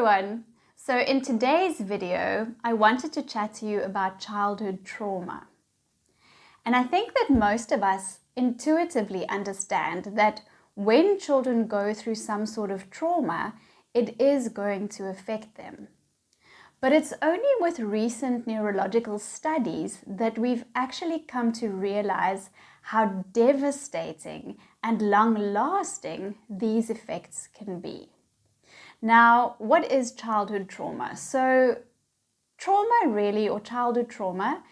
everyone. So in today's video, I wanted to chat to you about childhood trauma. And I think that most of us intuitively understand that when children go through some sort of trauma, it is going to affect them. But it's only with recent neurological studies that we've actually come to realize how devastating and long-lasting these effects can be. Now, what is childhood trauma? So, trauma really, or childhood trauma,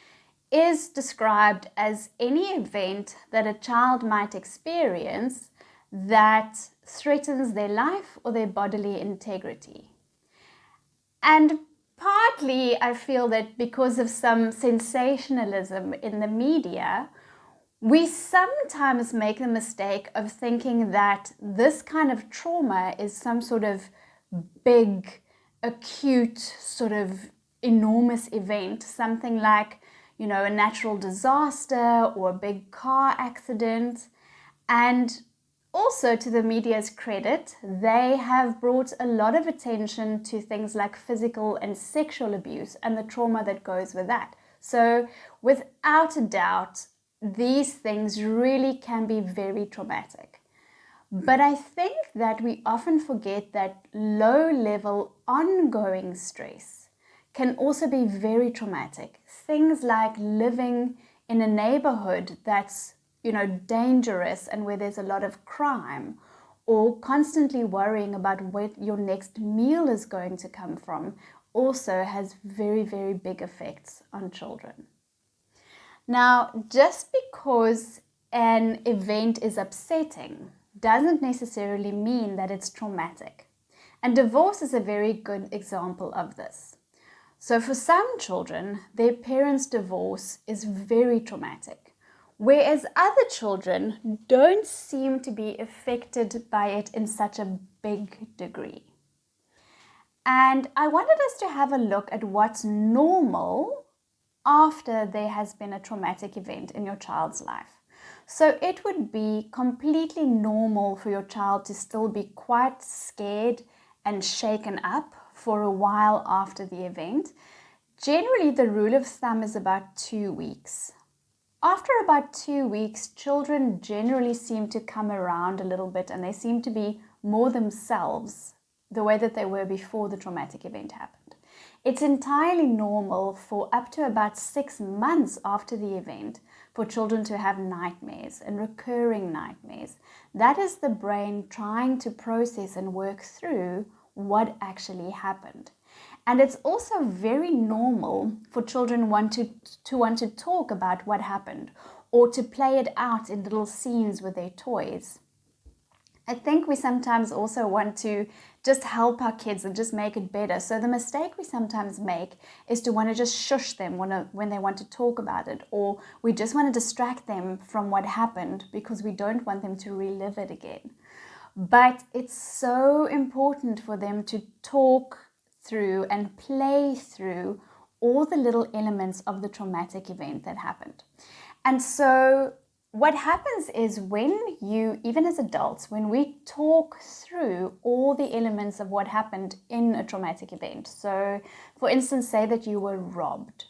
is described as any event that a child might experience that threatens their life or their bodily integrity. And partly, I feel that because of some sensationalism in the media, we sometimes make the mistake of thinking that this kind of trauma is some sort of big, acute, sort of enormous event, something like, a natural disaster or a big car accident. And also, to the media's credit, they have brought a lot of attention to things like physical and sexual abuse and the trauma that goes with that. So, without a doubt, these things really can be very traumatic. But I think that we often forget that low-level ongoing stress can also be very traumatic. Things like living in a neighborhood that's, dangerous and where there's a lot of crime, or constantly worrying about where your next meal is going to come from, also has very, very big effects on children. Now, just because an event is upsetting doesn't necessarily mean that it's traumatic. And divorce is a very good example of this. So for some children, their parents' divorce is very traumatic, whereas other children don't seem to be affected by it in such a big degree. And I wanted us to have a look at what's normal after there has been a traumatic event in your child's life. So it would be completely normal for your child to still be quite scared and shaken up for a while after the event. Generally, the rule of thumb is about 2 weeks. After about 2 weeks, children generally seem to come around a little bit and they seem to be more themselves, the way that they were before the traumatic event happened. It's entirely normal for up to about 6 months after the event for children to have nightmares and recurring nightmares. That is the brain trying to process and work through what actually happened. And it's also very normal for children want to talk about what happened or to play it out in little scenes with their toys. I think we sometimes also want to just help our kids and just make it better. So the mistake we sometimes make is to want to just shush them when they want to talk about it, or we just want to distract them from what happened because we don't want them to relive it again. But it's so important for them to talk through and play through all the little elements of the traumatic event that happened. And so what happens is even as adults, when we talk through all the elements of what happened in a traumatic event. So, for instance, say that you were robbed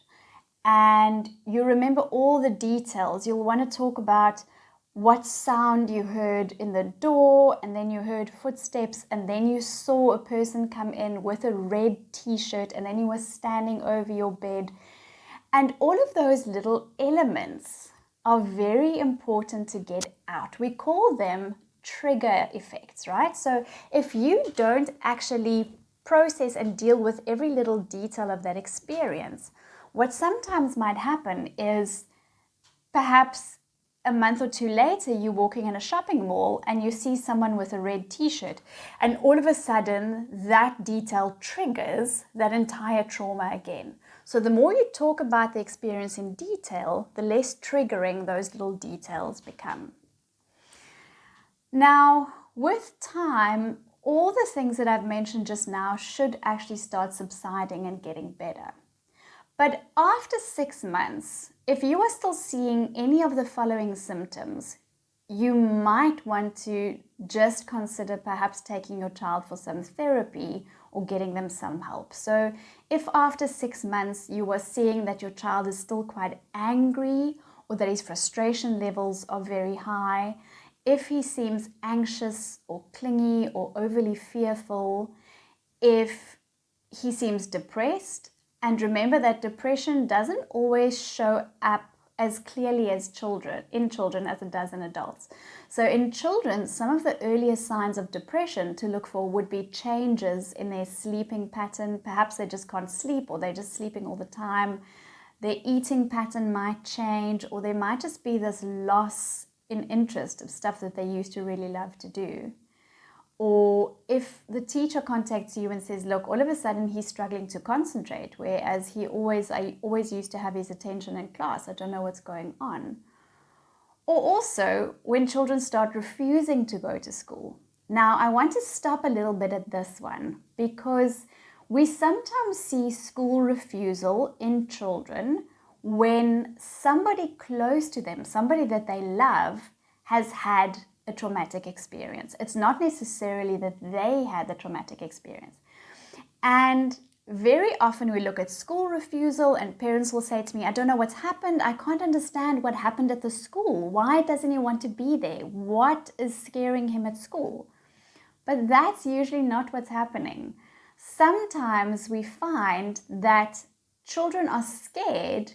and you remember all the details. You'll want to talk about what sound you heard in the door, and then you heard footsteps, and then you saw a person come in with a red t-shirt, and then he was standing over your bed. And all of those little elements are very important to get out. We call them trigger effects, right? So if you don't actually process and deal with every little detail of that experience, what sometimes might happen is perhaps a month or two later, you're walking in a shopping mall and you see someone with a red t-shirt, and all of a sudden that detail triggers that entire trauma again. So the more you talk about the experience in detail, the less triggering those little details become. Now, with time, all the things that I've mentioned just now should actually start subsiding and getting better. But after 6 months, if you are still seeing any of the following symptoms, you might want to just consider perhaps taking your child for some therapy or getting them some help. So if after 6 months you were seeing that your child is still quite angry or that his frustration levels are very high, if he seems anxious or clingy or overly fearful, if he seems depressed, and remember that depression doesn't always show up as clearly as in children as it does in adults. So in children, some of the earliest signs of depression to look for would be changes in their sleeping pattern. Perhaps they just can't sleep, or they're just sleeping all the time. Their eating pattern might change, or there might just be this loss in interest of stuff that they used to really love to do. Or if the teacher contacts you and says, look, all of a sudden he's struggling to concentrate, whereas I always used to have his attention in class. I don't know what's going on. Or also when children start refusing to go to school. Now, I want to stop a little bit at this one, because we sometimes see school refusal in children when somebody close to them, somebody that they love, has had a traumatic experience. It's not necessarily that they had the traumatic experience. And very often we look at school refusal and parents will say to me, I don't know what's happened. I can't understand what happened at the school. Why doesn't he want to be there? What is scaring him at school? But that's usually not what's happening. Sometimes we find that children are scared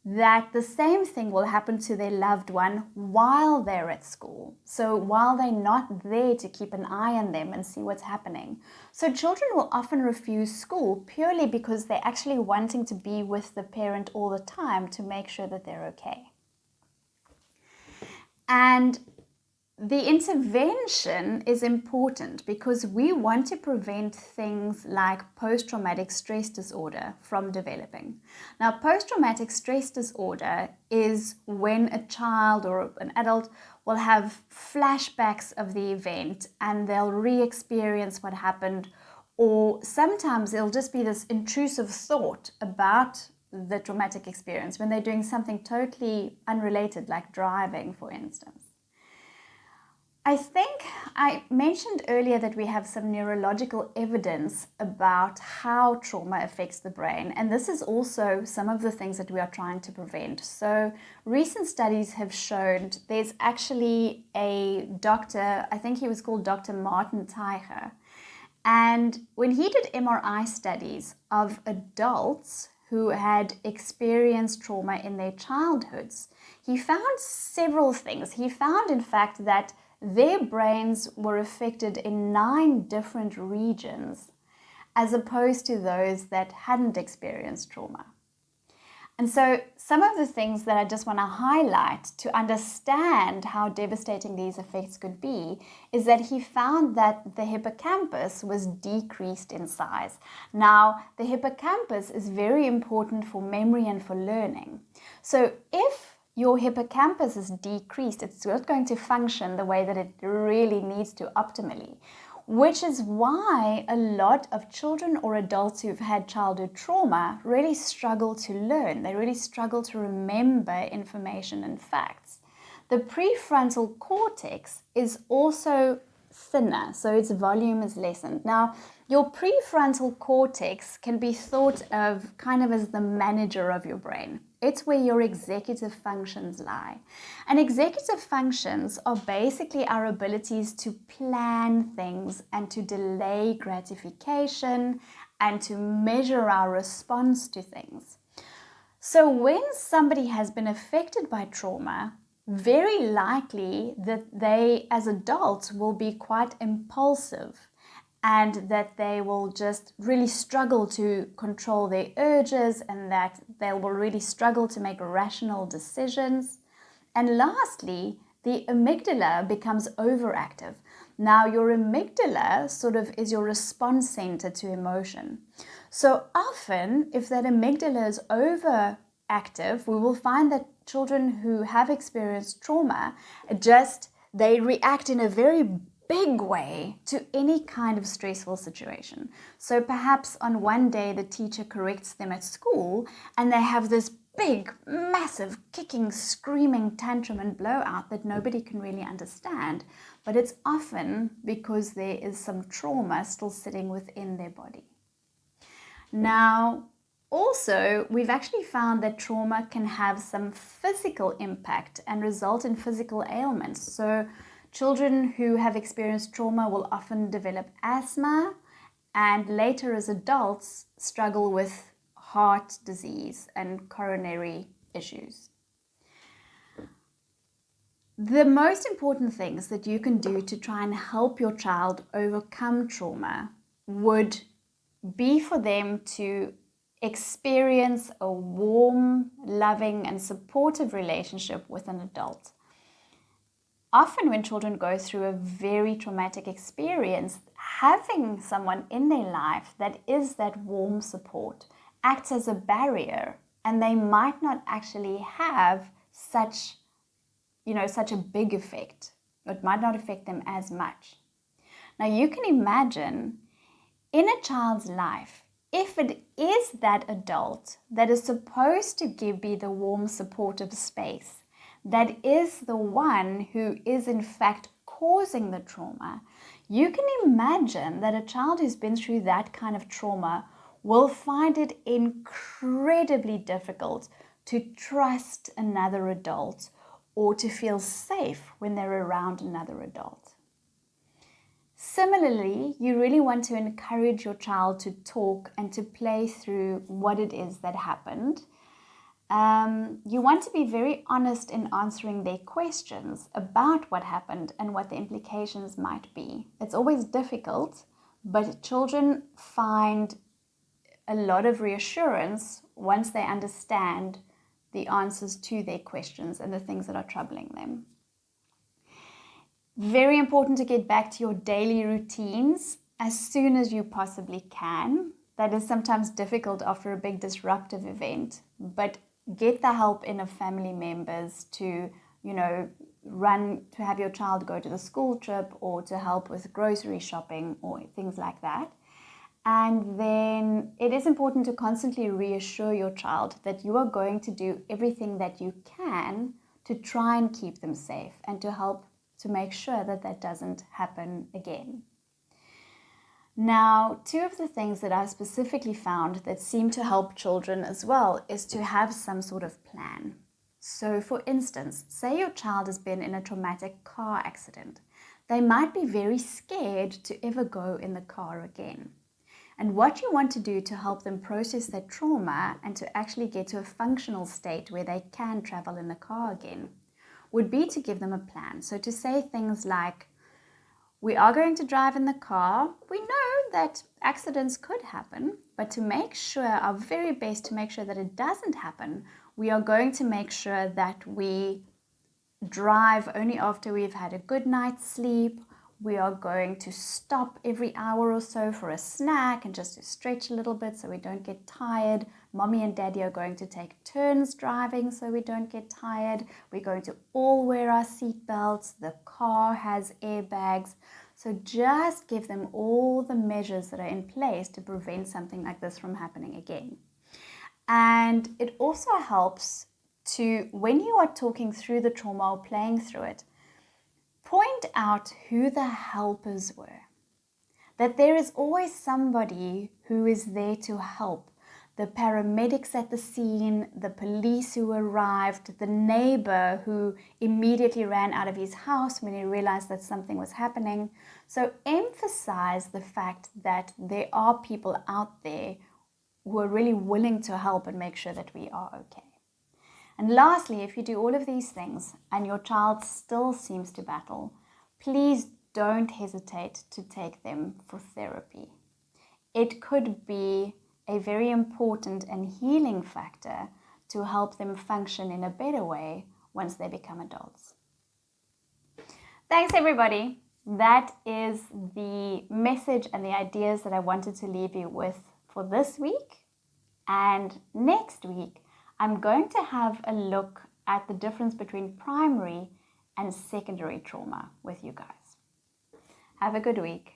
that the same thing will happen to their loved one while they're at school. So while they're not there to keep an eye on them and see what's happening. So children will often refuse school purely because they're actually wanting to be with the parent all the time to make sure that they're okay. And the intervention is important because we want to prevent things like post-traumatic stress disorder from developing. Now, post-traumatic stress disorder is when a child or an adult will have flashbacks of the event and they'll re-experience what happened, or sometimes it'll just be this intrusive thought about the traumatic experience when they're doing something totally unrelated, like driving, for instance. I think I mentioned earlier that we have some neurological evidence about how trauma affects the brain, and this is also some of the things that we are trying to prevent. So recent studies have shown there's actually a doctor, I think he was called Dr. Martin Teicher, and when he did MRI studies of adults who had experienced trauma in their childhoods, he found several things. He found, in fact, that their brains were affected in 9 different regions as opposed to those that hadn't experienced trauma. And so some of the things that I just want to highlight to understand how devastating these effects could be is that he found that the hippocampus was decreased in size. Now, the hippocampus is very important for memory and for learning. So if your hippocampus is decreased, it's not going to function the way that it really needs to optimally, which is why a lot of children or adults who've had childhood trauma really struggle to learn. They really struggle to remember information and facts. The prefrontal cortex is also thinner, so its volume is lessened. Now, your prefrontal cortex can be thought of kind of as the manager of your brain. It's where your executive functions lie. And executive functions are basically our abilities to plan things and to delay gratification and to measure our response to things. So when somebody has been affected by trauma, very likely that they, as adults, will be quite impulsive and that they will just really struggle to control their urges and that they will really struggle to make rational decisions. And lastly, the amygdala becomes overactive. Now, your amygdala sort of is your response center to emotion. So often, if that amygdala is overactive, we will find that children who have experienced trauma they react in a very big way to any kind of stressful situation. So perhaps on one day the teacher corrects them at school and they have this big, massive, kicking, screaming tantrum and blowout that nobody can really understand. But it's often because there is some trauma still sitting within their body. Now, also, we've actually found that trauma can have some physical impact and result in physical ailments. So children who have experienced trauma will often develop asthma, and later as adults struggle with heart disease and coronary issues. The most important things that you can do to try and help your child overcome trauma would be for them to experience a warm, loving, and supportive relationship with an adult. Often when children go through a very traumatic experience, having someone in their life that is that warm support acts as a barrier, and they might not actually have such a big effect. It might not affect them as much. Now you can imagine in a child's life, if it is that adult that is supposed to be the warm, supportive space, that is the one who is in fact causing the trauma, you can imagine that a child who's been through that kind of trauma will find it incredibly difficult to trust another adult or to feel safe when they're around another adult. Similarly, you really want to encourage your child to talk and to play through what it is that happened. You want to be very honest in answering their questions about what happened and what the implications might be. It's always difficult, but children find a lot of reassurance once they understand the answers to their questions and the things that are troubling them. Very important to get back to your daily routines as soon as you possibly can. That is sometimes difficult after a big disruptive event, but get the help in of family members to, to have your child go to the school trip or to help with grocery shopping or things like that. And then it is important to constantly reassure your child that you are going to do everything that you can to try and keep them safe and to help to make sure that that doesn't happen again. Now, two of the things that I specifically found that seem to help children as well is to have some sort of plan. So for instance, say your child has been in a traumatic car accident. They might be very scared to ever go in the car again. And what you want to do to help them process that trauma and to actually get to a functional state where they can travel in the car again would be to give them a plan. So to say things like, we are going to drive in the car. We know that accidents could happen, but to make sure, our very best to make sure that it doesn't happen, we are going to make sure that we drive only after we've had a good night's sleep. We are going to stop every hour or so for a snack and just to stretch a little bit so we don't get tired. Mommy and Daddy are going to take turns driving so we don't get tired. We're going to all wear our seat belts. The car has airbags. So just give them all the measures that are in place to prevent something like this from happening again. And it also helps to, when you are talking through the trauma or playing through it, point out who the helpers were. That there is always somebody who is there to help. The paramedics at the scene, the police who arrived, the neighbor who immediately ran out of his house when he realized that something was happening. So emphasize the fact that there are people out there who are really willing to help and make sure that we are okay. And lastly, if you do all of these things and your child still seems to battle, please don't hesitate to take them for therapy. It could be a very important and healing factor to help them function in a better way once they become adults. Thanks, everybody. That is the message and the ideas that I wanted to leave you with for this week. And next week, I'm going to have a look at the difference between primary and secondary trauma with you guys. Have a good week.